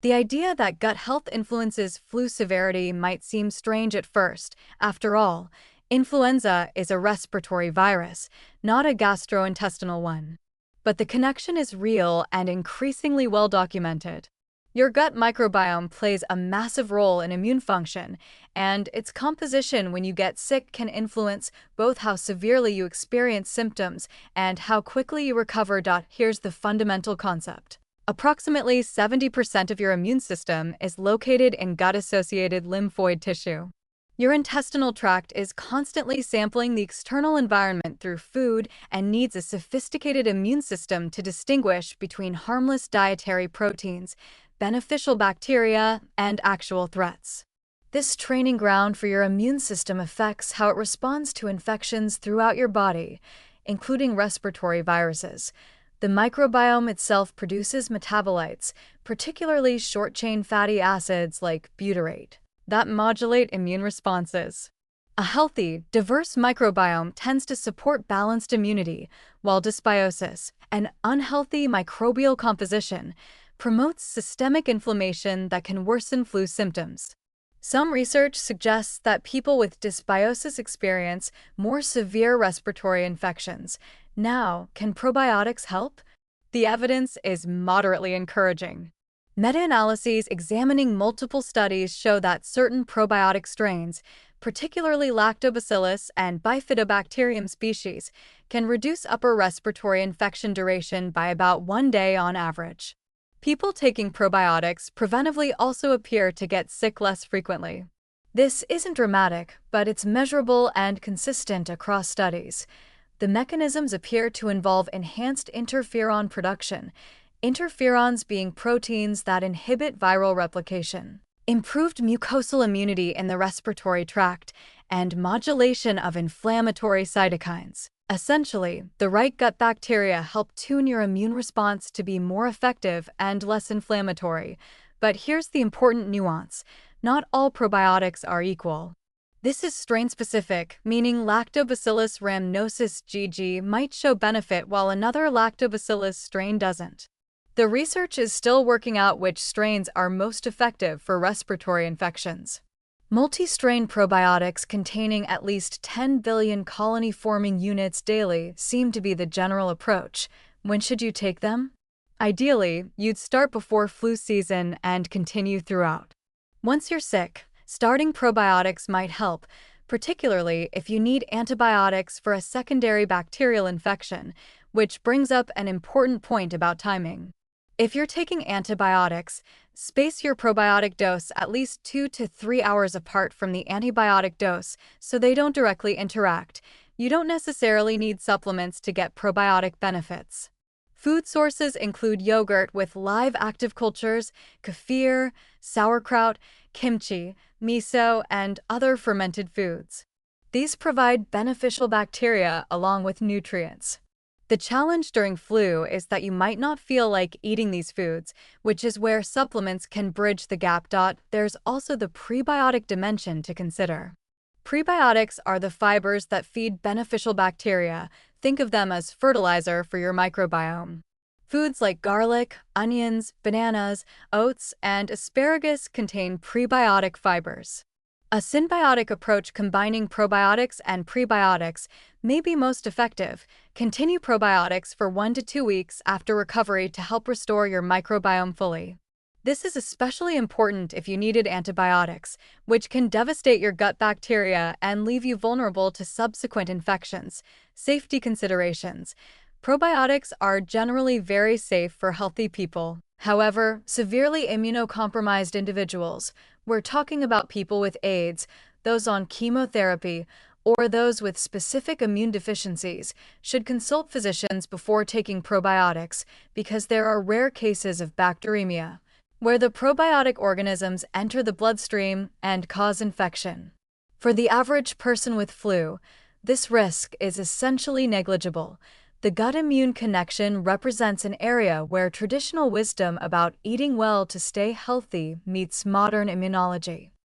The idea that gut health influences flu severity might seem strange at first. After all, influenza is a respiratory virus, not a gastrointestinal one. But the connection is real and increasingly well documented. Your gut microbiome plays a massive role in immune function, and its composition when you get sick can influence both how severely you experience symptoms and how quickly you recover. Here's the fundamental concept. Approximately 70% of your immune system is located in gut-associated lymphoid tissue. Your intestinal tract is constantly sampling the external environment through food and needs a sophisticated immune system to distinguish between harmless dietary proteins, beneficial bacteria, and actual threats. This training ground for your immune system affects how it responds to infections throughout your body, including respiratory viruses. The microbiome itself produces metabolites, particularly short-chain fatty acids like butyrate, that modulate immune responses. A healthy, diverse microbiome tends to support balanced immunity, while dysbiosis, an unhealthy microbial composition, promotes systemic inflammation that can worsen flu symptoms. Some research suggests that people with dysbiosis experience more severe respiratory infections. Now, can probiotics help? The evidence is moderately encouraging. Meta-analyses examining multiple studies show that certain probiotic strains, particularly Lactobacillus and Bifidobacterium species, can reduce upper respiratory infection duration by about 1 day on average. People taking probiotics preventively also appear to get sick less frequently. This isn't dramatic, but it's measurable and consistent across studies. The mechanisms appear to involve enhanced interferon production, interferons being proteins that inhibit viral replication, improved mucosal immunity in the respiratory tract, and modulation of inflammatory cytokines. Essentially, the right gut bacteria help tune your immune response to be more effective and less inflammatory. But here's the important nuance: not all probiotics are equal. This is strain-specific, meaning Lactobacillus rhamnosus GG might show benefit while another Lactobacillus strain doesn't. The research is still working out which strains are most effective for respiratory infections. Multi-strain probiotics containing at least 10 billion colony-forming units daily seem to be the general approach. When should you take them? Ideally, you'd start before flu season and continue throughout. Once you're sick, starting probiotics might help, particularly if you need antibiotics for a secondary bacterial infection, which brings up an important point about timing. If you're taking antibiotics, space your probiotic dose at least 2 to 3 hours apart from the antibiotic dose so they don't directly interact. You don't necessarily need supplements to get probiotic benefits. Food sources include yogurt with live active cultures, kefir, sauerkraut, kimchi, miso, and other fermented foods. These provide beneficial bacteria along with nutrients. The challenge during flu is that you might not feel like eating these foods, which is where supplements can bridge the gap. There's also the prebiotic dimension to consider. Prebiotics are the fibers that feed beneficial bacteria. Think of them as fertilizer for your microbiome. Foods like garlic, onions, bananas, oats, and asparagus contain prebiotic fibers. A symbiotic approach combining probiotics and prebiotics may be most effective. Continue probiotics for 1 to 2 weeks after recovery to help restore your microbiome fully. This is especially important if you needed antibiotics, which can devastate your gut bacteria and leave you vulnerable to subsequent infections. Safety considerations. Probiotics are generally very safe for healthy people. However, severely immunocompromised individuals, we're talking about people with AIDS, those on chemotherapy, or those with specific immune deficiencies, should consult physicians before taking probiotics because there are rare cases of bacteremia, where the probiotic organisms enter the bloodstream and cause infection. For the average person with flu, this risk is essentially negligible. The gut-immune connection represents an area where traditional wisdom about eating well to stay healthy meets modern immunology.